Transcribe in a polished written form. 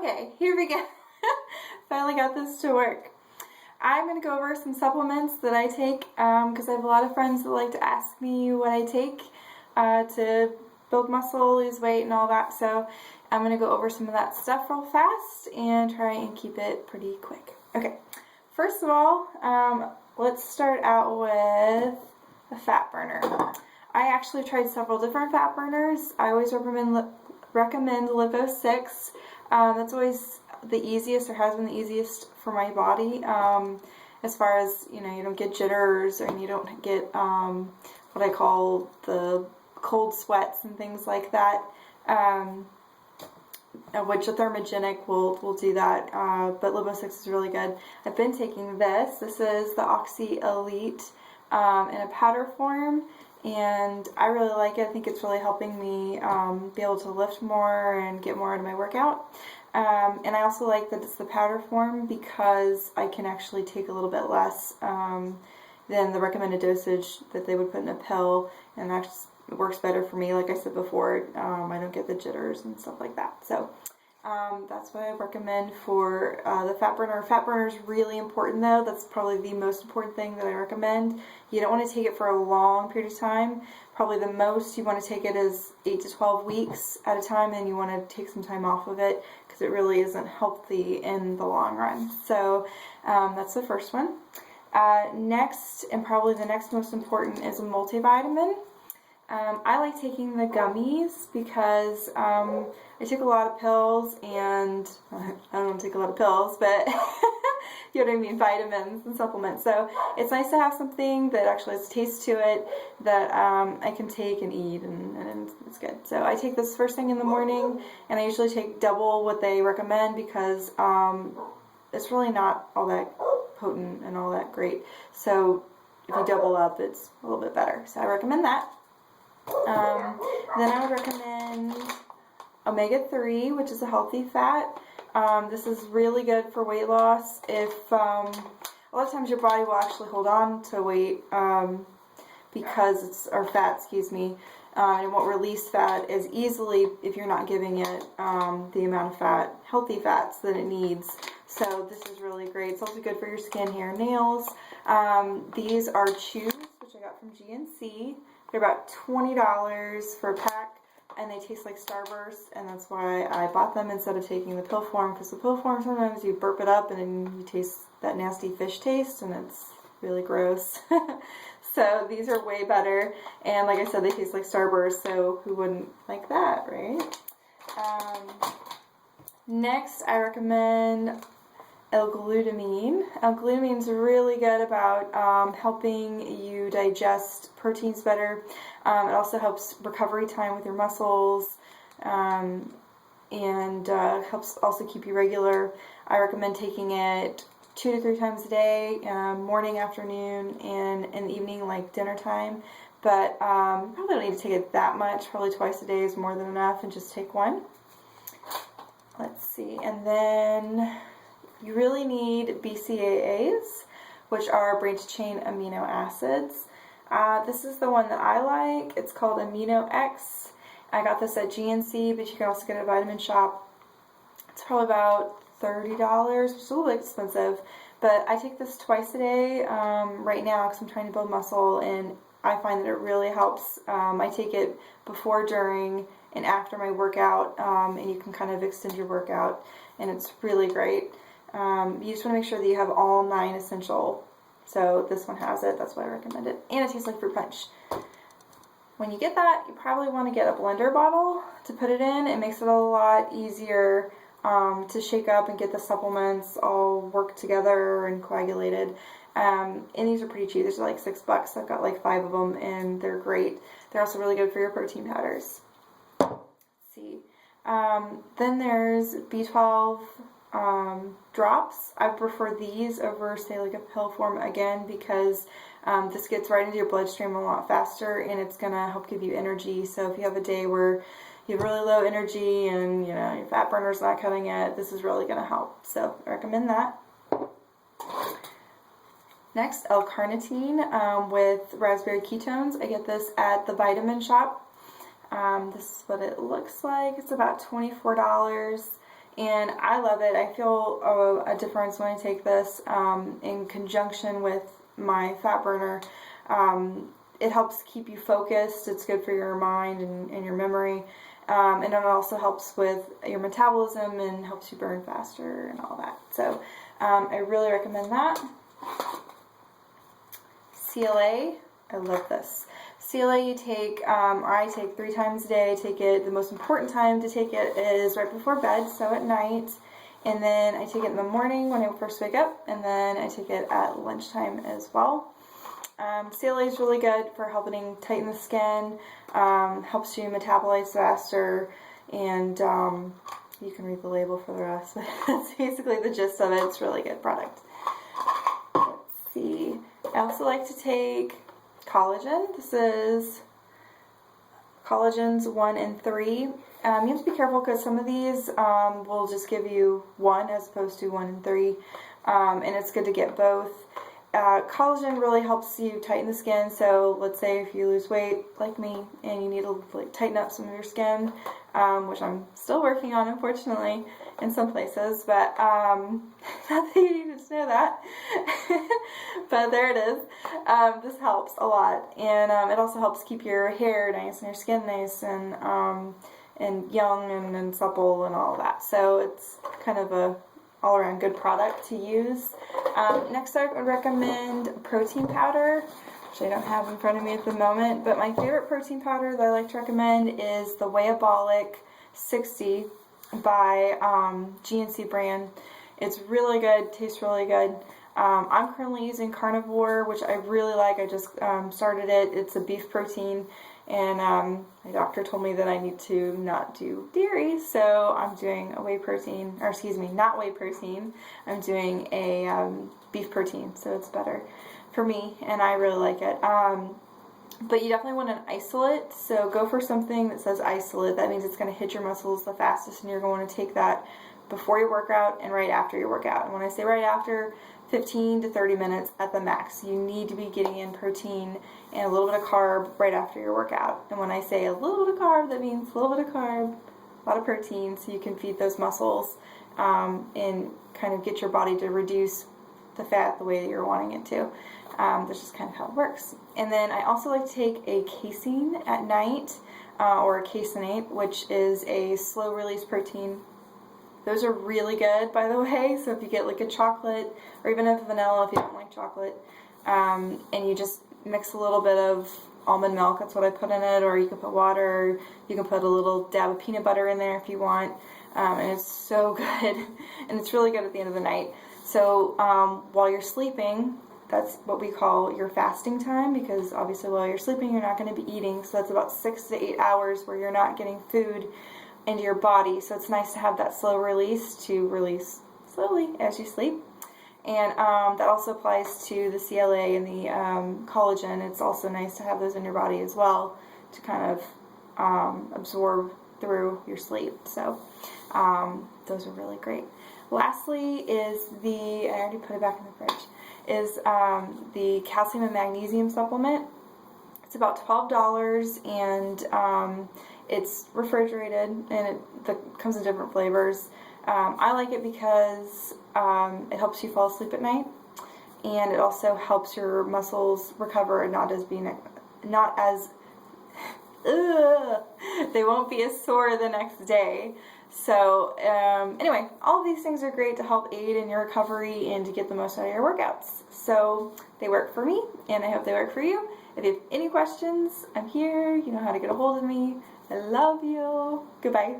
Okay, here we go. Finally got this to work. I'm going to go over some supplements that I take because I have a lot of friends that like to ask me what I take to build muscle, lose weight, and all that. So I'm going to go over some of that stuff real fast and try and keep it pretty quick. Okay, first of all, let's start out with a fat burner. I actually tried several different fat burners. I always recommend Lipo 6. That's always the easiest, or has been the easiest for my body. As far as, you don't get jitters and you don't get what I call the cold sweats and things like that. Which a thermogenic will do that, but Lipo 6 is really good. I've been taking this. This is the Oxy Elite in a powder form, and I really like it. I think it's really helping me be able to lift more and get more out of my workout. And I also like that it's the powder form because I can actually take a little bit less than the recommended dosage that they would put in a pill, and that it works better for me. Like I said before, I don't get the jitters and stuff like that. So that's what I recommend for the fat burner. Fat burner is really important though. That's probably the most important thing that I recommend. You don't want to take it for a long period of time. Probably the most you want to take it is 8 to 12 weeks at a time, and you want to take some time off of it because it really isn't healthy in the long run. So that's the first one. Next, and probably the next most important, is a multivitamin. I like taking the gummies because I take a lot of pills, and I don't take a lot of pills, but you know what I mean, vitamins and supplements. So it's nice to have something that actually has taste to it that I can take and eat, and it's good. So I take this first thing in the morning, and I usually take double what they recommend because it's really not all that potent and all that great. So if you double up, it's a little bit better. So I recommend that. Then I would recommend omega-3, which is a healthy fat. This is really good for weight loss. If a lot of times your body will actually hold on to weight because it's, or fat, excuse me, and it won't release fat as easily if you're not giving it the amount of fat, healthy fats that it needs. So this is really great. It's also good for your skin, hair, nails. These are chews, which I got from GNC. They're about $20 for a pack, and they taste like Starburst, and that's why I bought them instead of taking the pill form, because the pill form, sometimes you burp it up and then you taste that nasty fish taste, and it's really gross. So these are way better, and like I said, they taste like Starburst, so who wouldn't like that, right? Next, I recommend L-Glutamine. L-Glutamine is really good about helping you digest proteins better. It also helps recovery time with your muscles, and helps also keep you regular. I recommend taking it 2 to 3 times a day, morning, afternoon, and in the evening, like dinner time. But you probably don't need to take it that much. Probably twice a day is more than enough, and just take one. Let's see, and then you really need BCAAs, which are branched chain amino acids. This is the one that I like. It's called Amino X. I got this at GNC, but you can also get it at Vitamin Shoppe. It's probably about $30, which is a little bit expensive. But I take this twice a day right now because I'm trying to build muscle, and I find that it really helps. I take it before, during, and after my workout, and you can kind of extend your workout, and it's really great. You just want to make sure that you have all 9 essential. So this one has it. That's why I recommend it. And it tastes like fruit punch. When you get that, you probably want to get a blender bottle to put it in. It makes it a lot easier to shake up and get the supplements all worked together and coagulated. And these are pretty cheap. These are like $6. I've got like 5 of them, and they're great. They're also really good for your protein powders. Let's see. Then there's B12 drops. I prefer these over, say, like a pill form, again, because this gets right into your bloodstream a lot faster, and it's going to help give you energy. So if you have a day where you have really low energy and your fat burner's not cutting it, this is really going to help. So I recommend that. Next, L-Carnitine with raspberry ketones. I get this at the Vitamin Shoppe. This is what it looks like. It's about $24. and I love it. I feel a difference when I take this in conjunction with my fat burner. It helps keep you focused. It's good for your mind and your memory. And it also helps with your metabolism and helps you burn faster and all that. So I really recommend that. CLA, I love this. CLA you take, or I take 3 times a day. I take it, the most important time to take it is right before bed, so at night. And then I take it in the morning when I first wake up, and then I take it at lunchtime as well. CLA is really good for helping tighten the skin, helps you metabolize faster, and you can read the label for the rest. That's basically the gist of it. It's a really good product. Let's see. I also like to take collagen. This is collagens 1 and 3. You have to be careful because some of these will just give you 1 as opposed to 1 and 3, and it's good to get both. Collagen really helps you tighten the skin. So let's say if you lose weight like me and you need to tighten up some of your skin, which I'm still working on, unfortunately, in some places, but not that you needed to know that, but there it is. This helps a lot, and it also helps keep your hair nice and your skin nice and young and supple and all that. So it's kind of a all-around good product to use. Next I would recommend protein powder, which I don't have in front of me at the moment, but my favorite protein powder that I like to recommend is the Wheyabolic 60 by GNC brand. It's really good, tastes really good. I'm currently using Carnivore, which I really like. I just started it. It's a beef protein, and my doctor told me that I need to not do dairy, so I'm doing a whey protein, or excuse me, not whey protein. I'm doing a beef protein, so it's better for me, and I really like it. But you definitely want an isolate, so go for something that says isolate. That means it's going to hit your muscles the fastest, and you're going to take that before your workout and right after your workout. And when I say right after, 15 to 30 minutes at the max. You need to be getting in protein and a little bit of carb right after your workout. And when I say a little bit of carb, that means a little bit of carb, a lot of protein, so you can feed those muscles and kind of get your body to reduce the fat the way that you're wanting it to. That's just kind of how it works. And then I also like to take a casein at night, or a caseinate, which is a slow release protein. Those are really good, by the way. So if you get like a chocolate, or even a vanilla if you don't like chocolate, and you just mix a little bit of almond milk, that's what I put in it, or you can put water, you can put a little dab of peanut butter in there if you want, and it's so good, and it's really good at the end of the night. So while you're sleeping, that's what we call your fasting time, because obviously while you're sleeping you're not going to be eating, so that's about 6 to 8 hours where you're not getting food into your body. So it's nice to have that slow release to release slowly as you sleep. And that also applies to the CLA and the collagen. It's also nice to have those in your body as well to kind of absorb through your sleep. So those are really great. Lastly is I already put it back in the fridge, is the calcium and magnesium supplement. It's about $12, and it's refrigerated, and it comes in different flavors. I like it because it helps you fall asleep at night, and it also helps your muscles recover and they won't be as sore the next day. So anyway, all of these things are great to help aid in your recovery and to get the most out of your workouts. So they work for me, and I hope they work for you. If you have any questions, I'm here. You know how to get a hold of me. I love you. Goodbye.